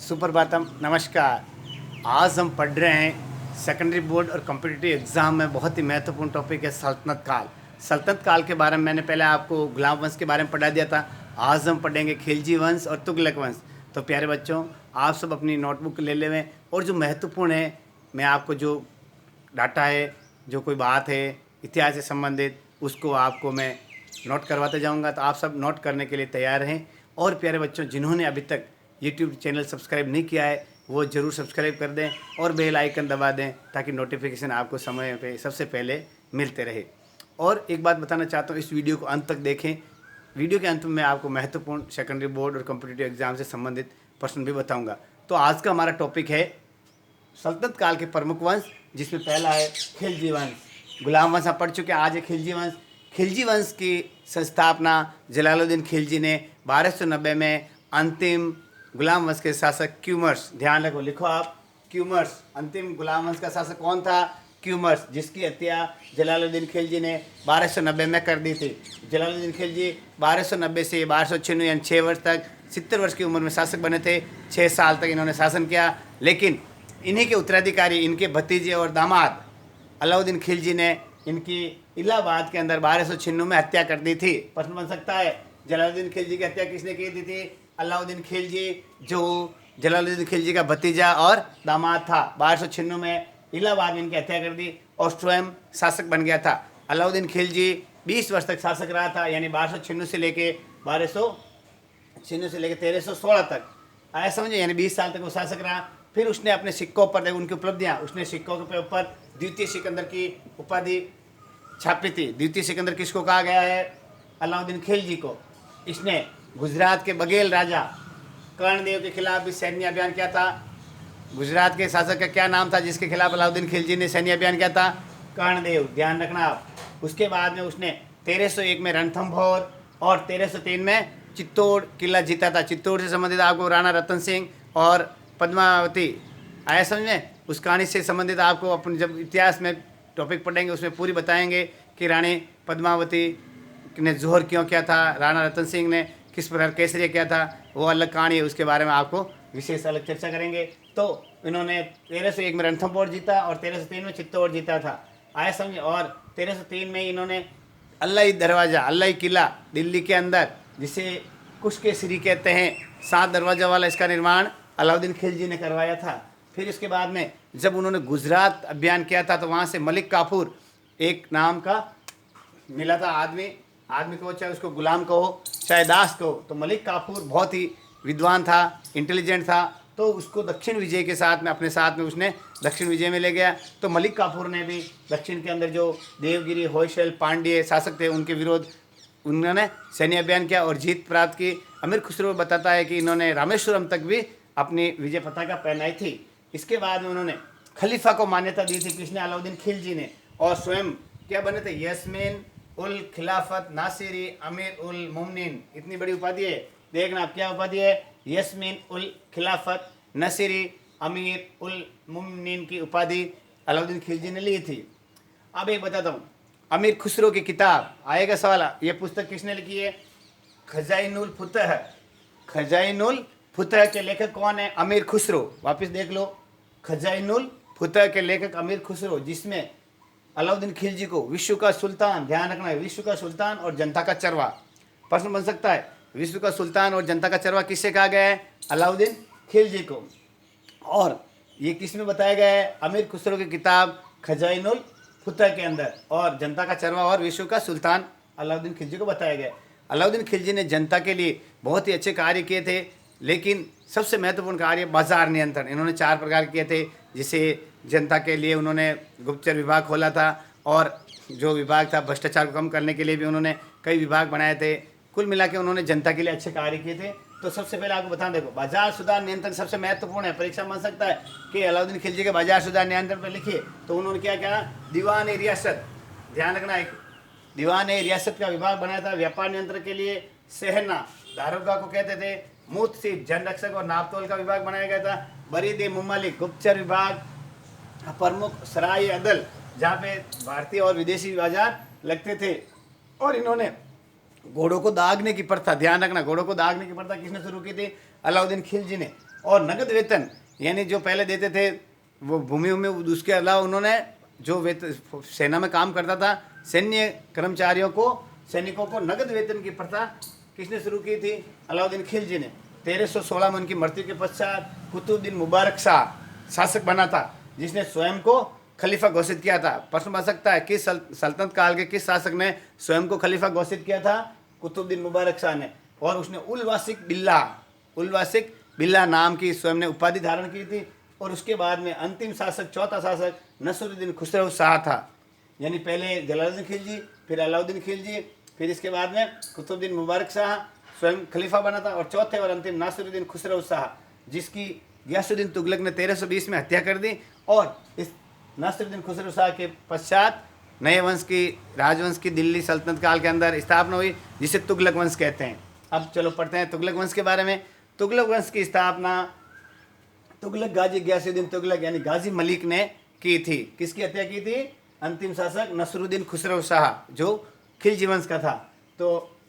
सुप्रभातम, नमस्कार। आज हम पढ़ रहे हैं सेकेंडरी बोर्ड और कॉम्पिटिटिव एग्ज़ाम में बहुत ही महत्वपूर्ण टॉपिक है सल्तनत काल। सल्तनत काल के बारे में मैंने पहले आपको गुलाम वंश के बारे में पढ़ा दिया था। आज हम पढ़ेंगे खिलजी वंश और तुगलक वंश। तो प्यारे बच्चों, आप सब अपनी नोटबुक ले लें और जो महत्वपूर्ण है, मैं आपको जो डाटा है, जो कोई बात है इतिहास से संबंधित, उसको आपको मैं नोट करवाते जाऊंगा। तो आप सब नोट करने के लिए तैयार हैं। और प्यारे बच्चों, जिन्होंने अभी तक यूट्यूब चैनल सब्सक्राइब नहीं किया है वो ज़रूर सब्सक्राइब कर दें और बेल आइकन दबा दें ताकि नोटिफिकेशन आपको समय पे सबसे पहले मिलते रहे। और एक बात बताना चाहता हूँ, इस वीडियो को अंत तक देखें। वीडियो के अंत में मैं आपको महत्वपूर्ण सेकेंडरी बोर्ड और कॉम्पिटिटिव एग्जाम से संबंधित प्रश्न भी बताऊँगा। तो आज का हमारा टॉपिक है सल्तनत काल के प्रमुख वंश, जिसमें पहला है खिलजी वंश। गुलाम वंश आप पढ़ चुके हैं, आज है खिलजी वंश। खिलजी वंश की संस्थापना जलालुद्दीन खिलजी ने 1290 में अंतिम गुलाम वंश के शासक क्यूमर्स, ध्यान रखो, लिखो आप क्यूमर्स, अंतिम गुलाम वंश का शासक कौन था? क्यूमर्स, जिसकी हत्या जलालुद्दीन खिलजी ने 1290 में कर दी थी। जलालुद्दीन खिलजी 1290 से 1296 यानी 6 वर्ष तक 70 वर्ष की उम्र में शासक बने थे। 6 साल तक इन्होंने शासन किया, लेकिन इन्हीं के उत्तराधिकारी, इनके भतीजे और दामाद अलाउद्दीन खिलजी ने इनकी इलाहाबाद के अंदर 1296 में हत्या कर दी थी। प्रश्न बन सकता है, जलालुद्दीन खिलजी की हत्या किसने की थी? अलाउद्दीन खिलजी, जो जलालुद्दीन खिलजी का भतीजा और दामाद था। 1296 में इलाहाबाद में इनकी हत्या कर दी और स्वयं शासक बन गया था। अलाउद्दीन खिलजी 20 वर्ष तक शासक रहा था, यानी 1296 से लेके 1316 तक, आया समझे, यानी 20 साल तक वो शासक रहा। फिर उसने अपने सिक्कों पर, उनकी उपलब्धियाँ, उसने सिक्कों के ऊपर द्वितीय सिकंदर की उपाधि छापी थी। द्वितीय सिकंदर किसको कहा गया है? अलाउद्दीन खिलजी को। इसने गुजरात के बघेल राजा कर्णदेव के खिलाफ भी सैन्य अभियान किया था। गुजरात के शासक का क्या नाम था जिसके खिलाफ अलाउद्दीन खिलजी ने सैन्य अभियान किया था? कर्णदेव, ध्यान रखना आप। उसके बाद में उसने 1301 में रणथंभौर और 1303 में चित्तौड़ किला जीता था। चित्तौड़ से संबंधित आपको राणा रतन सिंह और पद्मावती, आया समझ में, उस कहानी से संबंधित आपको अपन जब इतिहास में टॉपिक पढ़ेंगे उसमें पूरी बताएंगे कि रानी पद्मावती ने जोहर क्यों किया था, राणा रतन सिंह ने किस प्रकार केसरिया किया था, वो अलग कहानी है, उसके बारे में आपको विशेष अलग चर्चा करेंगे। तो इन्होंने 1301 में रणथंभौर जीता और 1303 में चित्तौड़ जीता था, आया समझे। और 1303 में इन्होंने अल्लाही दरवाज़ा, अल्लाही किला दिल्ली के अंदर, जिसे कुश के श्री कहते हैं, 7 दरवाज़ा वाला, इसका निर्माण अलाउद्दीन खिलजी ने करवाया था। फिर इसके बाद में जब उन्होंने गुजरात अभियान किया था तो वहाँ से मलिक काफूर एक नाम का मिला था आदमी को, चाहे उसको गुलाम कहो चाहे दास कहो, तो मलिक काफूर बहुत ही विद्वान था, इंटेलिजेंट था। तो उसको दक्षिण विजय के साथ में, अपने साथ में उसने दक्षिण विजय में ले गया। तो मलिक काफूर ने भी दक्षिण के अंदर जो देवगिरी, होयसल, पांड्य शासक थे उनके विरोध उन्होंने सैन्य अभियान किया और जीत प्राप्त की। अमीर खुसरो बताता है कि इन्होंने रामेश्वरम तक भी अपनी विजय पताका पहनाई थी। इसके बाद में उन्होंने खलीफा को मान्यता दी थी, किसने? अलाउद्दीन खिलजी ने। और स्वयं क्या बने थे? यस्मीन उल खिलाफत नासिरी अमीर उल मुमनिन, इतनी बड़ी उपाधि है। देखना आप, क्या उपाधि है? यस्मीन उल खिलाफत नसीरी अमीर उल मुमनिन की उपाधि अलाउद्दीन खिलजी ने ली थी। अब एक बताता हूँ, अमीर खुसरो की किताब, आएगा सवाल, ये पुस्तक किसने लिखी है? खजाइनुल फुतह। खजाइनुल फुतह के लेखक कौन है? अमीर खुसरो। वापस देख लो, खजाइनुल फुतह के लेखक अमीर खुसरो, जिसमें अलाउद्दीन खिलजी को विश्व का सुल्तान, ध्यान रखना है, विश्व का सुल्तान और जनता का चरवा। प्रश्न बन सकता है, विश्व का सुल्तान और जनता का चरवा किससे कहा गया है? अलाउद्दीन खिलजी को। और ये किस में बताया गया है? अमीर खुसरो की किताब खजाइनुल फुतह के अंदर। और जनता का चरवा और विश्व का सुल्तान अलाउद्दीन खिलजी को बताया गया। अलाउद्दीन खिलजी ने जनता के लिए बहुत ही अच्छे कार्य किए थे, लेकिन सबसे महत्वपूर्ण कार्य बाजार नियंत्रण। इन्होंने 4 प्रकार किए थे, जिसे जनता के लिए उन्होंने गुप्तचर विभाग खोला था, और जो विभाग था भ्रष्टाचार को कम करने के लिए भी उन्होंने कई विभाग बनाए थे। कुल मिला के उन्होंने जनता के लिए अच्छे कार्य किए थे। तो सबसे पहले आपको बता, देखो, बाजार सुधार नियंत्रण सबसे महत्वपूर्ण है। परीक्षा बन सकता है कि अलाउद्दीन खिलजी के बाजार सुधार नियंत्रण पर लिखिए, तो उन्होंने क्या किया? दीवान ए रियासत, ध्यान रखना, एक दीवान ए रियासत का विभाग बनाया था व्यापार नियंत्रण के लिए। सेहना, दारोगा को कहते थे। मुतसिब, जन रक्षक और नापतोल का विभाग बनाया गया था। बरीद ए मुमलिक, गुप्तचर विभाग। प्रमुख सराय अदल, जहाँ पे भारतीय और विदेशी बाजार लगते थे। और इन्होंने घोड़ों को दागने की प्रथा, ध्यान रखना, घोड़ों को दागने की प्रथा किसने शुरू की थी? अलाउद्दीन खिलजी ने। और नगद वेतन यानी जो पहले देते थे वो भूमि में, उसके अलावा उन्होंने जो वेतन सेना में काम करता था सैन्य कर्मचारियों को, सैनिकों को नगद वेतन की प्रथा किसने शुरू की थी? अलाउद्दीन खिलजी ने। 1316 में उनकी मृत्यु के पश्चात कुतुबुद्दीन मुबारक शाह शासक बना था, जिसने स्वयं को खलीफा घोषित किया था। प्रश्न बन सकता है किस सल्तनत काल के किस शासक ने स्वयं को खलीफा घोषित किया था? कुतुबुद्दीन मुबारक शाह ने। और उसने उलवासिक बिल्ला नाम की स्वयं ने उपाधि धारण की थी। और उसके बाद में अंतिम शासक, चौथा शासक नसरुद्दीन खुसरो शाह था। यानी पहले जलालुद्दीन खिलजी, फिर अलाउद्दीन खिलजी, फिर इसके बाद में कुतुबुद्दीन मुबारक शाह स्वयं खलीफा बना था, और चौथे और अंतिम नासिरुद्दीन खुसरो शाह, जिसकी गियासुद्दीन तुगलक ने 1320 में हत्या कर दी। और इस नासिरुद्दीन खुसरो शाह के पश्चात नए वंश की, राजवंश की दिल्ली सल्तनत काल के अंदर स्थापना हुई, जिसे तुगलक वंश कहते हैं। अब चलो पढ़ते हैं तुगलक वंश के बारे में। तुगलक वंश की स्थापना तुगलक गाजी गियासुद्दीन तुगलक यानी गाजी मलिक ने की थी। किसकी हत्या की थी? अंतिम शासक नसरुद्दीन खुसरो शाह, जो खिलजी वंश का था। तो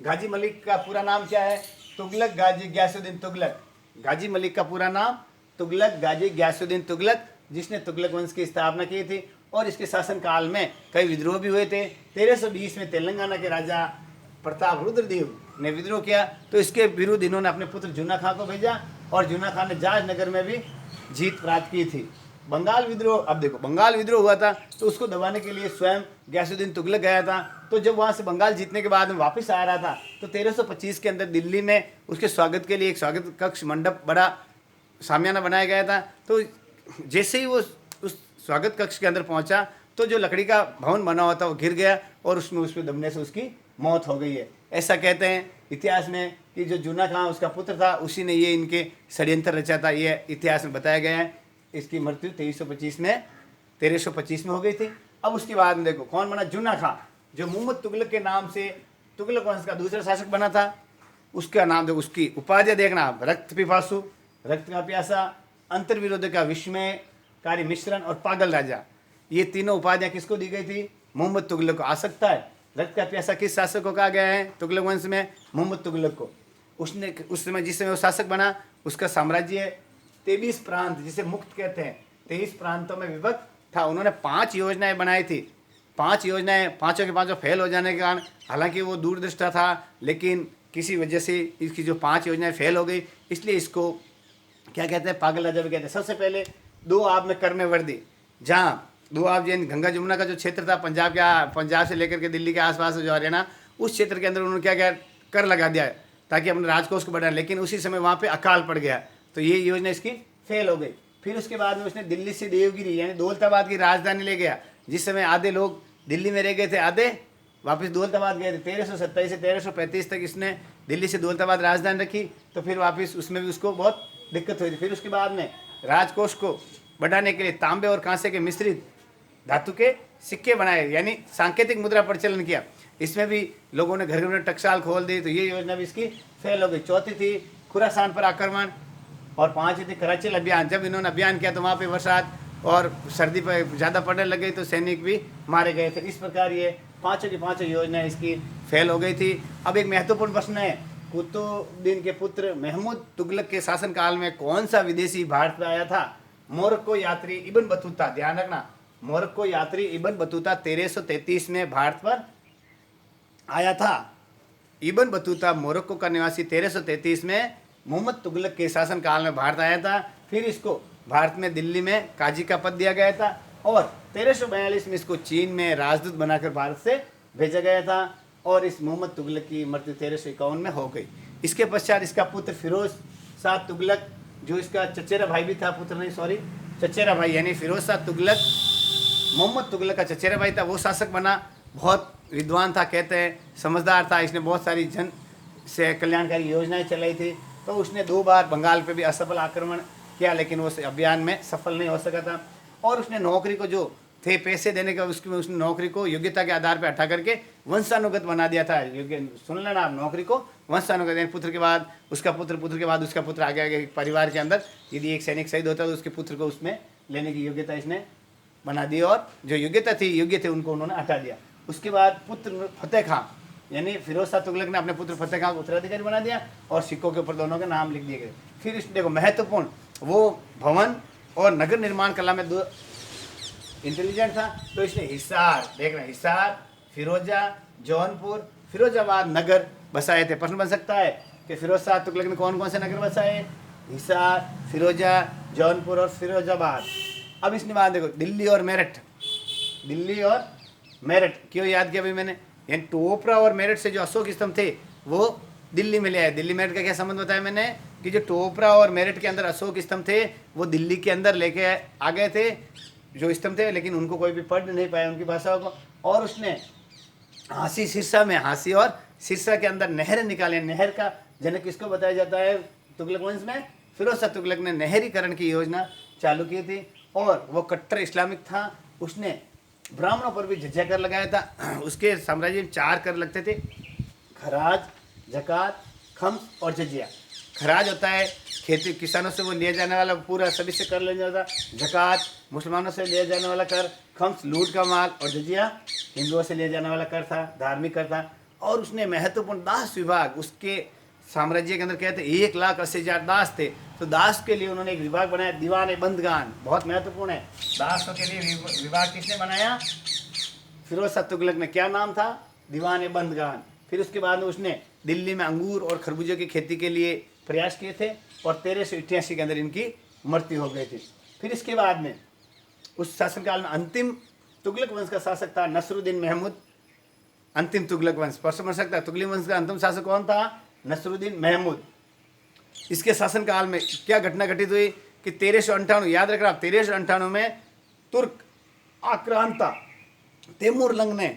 गाजी मलिक का पूरा नाम क्या है? तुगलक गाजी गियासुद्दीन तुगलक। गाजी मलिक का पूरा नाम तुगलक गाजी गियासुद्दीन तुगलक, जिसने तुगलक वंश की स्थापना की थी। और इसके शासनकाल में कई विद्रोह भी हुए थे। 1320 में तेलंगाना के राजा प्रताप रुद्रदेव ने विद्रोह किया, तो इसके विरुद्ध इन्होंने अपने पुत्र जुन्ना खां को भेजा, और जुन्ना खां ने जाज नगर में भी जीत प्राप्त की थी। बंगाल विद्रोह, अब देखो बंगाल विद्रोह हुआ था, तो उसको दबाने के लिए स्वयं गियासुद्दीन तुगलक गया था। तो जब वहाँ से बंगाल जीतने के बाद में वापस आ रहा था, तो 1325 के अंदर दिल्ली में उसके स्वागत के लिए एक स्वागत कक्ष मंडप, बड़ा सामियाना बनाया गया था। तो जैसे ही वो उस स्वागत कक्ष के अंदर पहुंचा, तो जो लकड़ी का भवन बना हुआ था वो गिर गया, और उसमें दबने से उसकी मौत हो गई है। ऐसा कहते हैं इतिहास में कि जो जुन्ना खां उसका पुत्र था, उसी ने ये इनके षड्यंत्र रचा था। ये इतिहास में बताया गया है। इसकी मृत्यु 1325 में हो गई थी। अब उसके बाद में देखो कौन बना? जुन्ना खां, जो मोहम्मद तुगलक के नाम से तुगलक वंश का दूसरा शासक बना था। उसका नाम देखो, उसकी उपाधियाँ देखना, रक्त पिपासु, रक्त का प्यासा, अंतर्विरोध का विस्मयकारी मिश्रण, और पागल राजा। ये तीनों उपाधियाँ किसको दी गई थी? मोहम्मद तुगलक को। आ सकता है रक्त का प्यासा किस शासक को कहा गया है तुगलक वंश में? मोहम्मद तुगलक को। उसने उस समय जिस समय वो शासक बना, उसका साम्राज्य 23 प्रांत, जिसे मुक्त कहते हैं, 23 प्रांतों में विभक्त था। उन्होंने 5 योजनाएं बनाई थी। 5 योजनाएं, पाँचों के पाँचों फेल हो जाने के कारण, हालांकि वो दूरदृष्टा था, लेकिन किसी वजह से इसकी जो 5 योजनाएं फेल हो गई, इसलिए इसको क्या कहते हैं? पागल राजा भी कहते हैं। सबसे पहले दोआब में कर में वृद्धि, जहाँ दोआब यानी गंगा जमुना का जो क्षेत्र था, पंजाब से लेकर के दिल्ली के आसपास जो हरियाणा, उस क्षेत्र के अंदर उन्होंने क्या किया? कर लगा दिया ताकि अपने राजकोष को बढ़ाएं। लेकिन उसी समय वहाँ पे अकाल पड़ गया, तो ये योजना इसकी फेल हो गई। फिर उसके बाद में उसने दिल्ली से देवगिरी यानी दौलताबाद की राजधानी ले गया। जिस समय आधे लोग दिल्ली में रह गए थे, आधे वापस दौलताबाद गए थे। 1327 से 1335 तक इसने दिल्ली से दौलताबाद राजधानी रखी, तो फिर वापस उसमें भी उसको बहुत दिक्कत हुई थी। फिर उसके बाद में राजकोष को बढ़ाने के लिए तांबे और कांसे के मिश्रित धातु के सिक्के बनाए, यानी सांकेतिक मुद्रा प्रचलन किया। इसमें भी लोगों ने घर घर में टकसाल खोल दी, तो ये योजना भी इसकी फेल हो गई। चौथी थी खुरासान पर आक्रमण, और 5वीं थी कराची अभियान। जब इन्होंने अभियान किया तो वहाँ पे बरसात और सर्दी पर ज़्यादा पड़ने लग गई, तो सैनिक भी मारे गए थे। इस प्रकार ये पाँचों की पाँचों योजनाएं इसकी फेल हो गई थी। अब एक महत्वपूर्ण प्रश्न है, कुतुबुद्दीन के पुत्र महमूद तुगलक के शासनकाल में कौन सा विदेशी भारत में आया था? मोरक्को यात्री इब्न बतूता। ध्यान रखना, मोरक्को यात्री इब्न बतूता 1333 में भारत पर आया था। इब्न बतूता मोरक्को का निवासी 1333 में मोहम्मद तुगलक के शासनकाल में भारत आया था। फिर इसको भारत में दिल्ली में काजी का पद दिया गया था, और 1342 में इसको चीन में राजदूत बनाकर भारत से भेजा गया था। और इस मोहम्मद तुगलक की मृत्यु 1351 में हो गई। इसके पश्चात इसका पुत्र फिरोज शाह तुगलक, जो इसका चचेरा भाई भी था, पुत्र नहीं सॉरी चचेरा भाई, यानी फिरोज शाह तुगलक मोहम्मद तुगलक का चचेरा भाई था, वो शासक बना। बहुत विद्वान था, कहते हैं समझदार था। इसने बहुत सारी जन से कल्याणकारी योजनाएं चलाई थी। तो उसने 2 बार बंगाल पे भी असफल आक्रमण किया, लेकिन वो अभियान में सफल नहीं हो सका था। और उसने नौकरी को जो थे पैसे देने का, उसने नौकरी को योग्यता के आधार पर हटा करके वंशानुगत बना दिया था। सुन लेना आप, नौकरी को वंशानुगत, यानी पुत्र के बाद उसका पुत्र, पुत्र के बाद उसका पुत्र, आगे आगे परिवार के अंदर यदि एक सैनिक शहीद होता तो उसके पुत्र को उसमें लेने की योग्यता इसने बना दी, और जो योग्यता थी, योग्य थे, उनको उन्होंने हटा दिया। उसके बाद पुत्र फतेह खां, यानी फिरोज शाह तुगलक ने अपने पुत्र फतेह खान को उत्तराधिकारी बना दिया और सिक्कों के ऊपर दोनों के नाम लिख दिए गए। फिर इस देखो महत्वपूर्ण वो भवन और नगर निर्माण कला में दो इंटेलिजेंट था, तो इसने हिसार, देख रहे हिसार, फिरोजा, जौनपुर, फिरोजाबाद नगर बसाए थे। प्रश्न बन सकता है कि फिरोज शाह तुगलक ने कौन कौन से नगर बसाए? हिसार, फिरोजा, जौनपुर और फिरोजाबाद। अब इसने बात देखो दिल्ली और मेरठ, दिल्ली और मेरठ क्यों याद किया भाई मैंने? यानी टोपरा और मेरठ से जो अशोक स्तंभ थे वो दिल्ली में ले आए। दिल्ली मेरठ का क्या संबंध बताया मैंने कि जो टोपरा और मेरठ के अंदर अशोक स्तंभ थे वो दिल्ली के अंदर लेके आ गए थे जो स्तंभ थे, लेकिन उनको कोई भी पढ़ नहीं पाया उनकी भाषाओं को। और उसने हांसी सिरसा में, हांसी और सिरसा के अंदर नहर निकाले। नहर का जनक किसको बताया जाता है तुगलक वंश में? फिरोज शाह तुगलक ने नहरीकरण की योजना चालू की थी और वो कट्टर इस्लामिक था। उसने ब्राह्मणों पर भी जजिया कर लगाया था। उसके साम्राज्य में 4 कर लगते थे, खराज, जकात, खम्स और जजिया। खराज होता है खेती किसानों से वो लिया जाने वाला पूरा सभी से कर लिया जाता। जकात मुसलमानों से लिया जाने वाला कर, खम्स लूट का माल और जजिया हिंदुओं से लिया जाने वाला कर था, धार्मिक कर था। और उसने महत्वपूर्ण दास विभाग, उसके साम्राज्य के अंदर क्या थे 1,80,000 दास थे, तो दास के लिए उन्होंने एक विभाग बनाया दीवान बंदगान, बहुत महत्वपूर्ण है। दासों के लिए विभाग किसने बनाया? फिरोज शाह तुगलक ने। क्या नाम था? दीवान बंदगान। फिर उसके बाद में उसने दिल्ली में अंगूर और खरबूजे की खेती के लिए प्रयास किए थे और 1388 के अंदर इनकी मृत्यु हो गई थी। फिर इसके बाद में उस शासनकाल में अंतिम तुगलक वंश का शासक था नसरुद्दीन महमूद। अंतिम तुगलक वंश प्रश्न बन सकता है तुगलक वंश का अंतिम शासक कौन था? नसरुद्दीन महमूद। इसके शासनकाल में क्या घटना घटित हुई कि 1358, याद रखना 1358 में तुर्क आक्रांता तैमूरलंग ने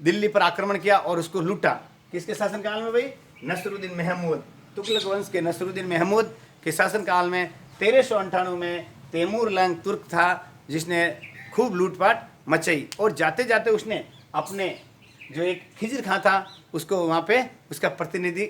दिल्ली पर आक्रमण किया और उसको लूटा। किसके शासनकाल में भाई? नसरुद्दीन महमूद। तुगलक वंश के नसरुद्दीन महमूद के शासनकाल में 1398 में तैमूरलंग तुर्क था जिसने खूब लूटपाट मचाई और जाते जाते उसने अपने जो एक खिजर खां था उसको वहाँ पे उसका प्रतिनिधि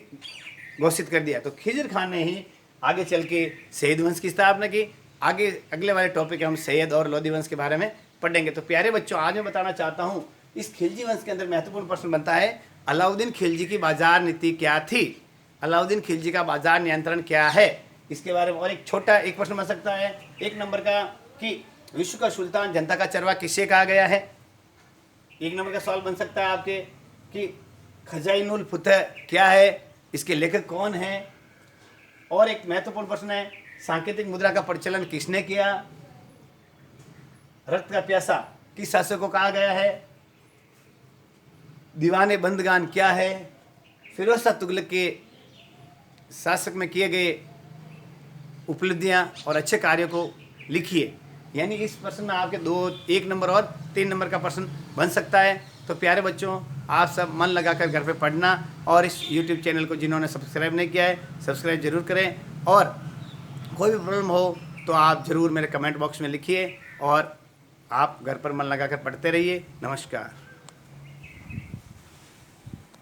घोषित कर दिया। तो खिजर खान ने ही आगे चल के सैयद वंश की स्थापना की। आगे अगले वाले टॉपिक में हम सैयद और लोधी वंश के बारे में पढ़ेंगे। तो प्यारे बच्चों आज मैं बताना चाहता हूँ इस खिलजी वंश के अंदर महत्वपूर्ण प्रश्न बनता है अलाउद्दीन खिलजी की बाजार नीति क्या थी? अलाउद्दीन खिलजी का बाजार नियंत्रण क्या है? इसके बारे में और एक छोटा एक प्रश्न बन सकता है 1 नंबर का कि विश्व का सुल्तान जनता का चरवा किसे कहा गया है? 1 नंबर का सवाल बन सकता है आपके कि खजाइनुल फतह क्या है, इसके लेखक कौन है? और एक महत्वपूर्ण प्रश्न है सांकेतिक मुद्रा का प्रचलन किसने किया? रक्त का प्यासा किस शासक को कहा गया है? दीवाने बंदगान क्या है? फिरोज शाह तुगलक के शासक में किए गए उपलब्धियां और अच्छे कार्यों को लिखिए। यानी इस प्रश्न में आपके 1 नंबर और 3 नंबर का प्रश्न बन सकता है। तो प्यारे बच्चों आप सब मन लगाकर घर पे पढ़ना और इस YouTube चैनल को जिन्होंने सब्सक्राइब नहीं किया है सब्सक्राइब जरूर करें और कोई भी प्रॉब्लम हो तो आप ज़रूर मेरे कमेंट बॉक्स में लिखिए और आप घर पर मन लगाकर पढ़ते रहिए। नमस्कार।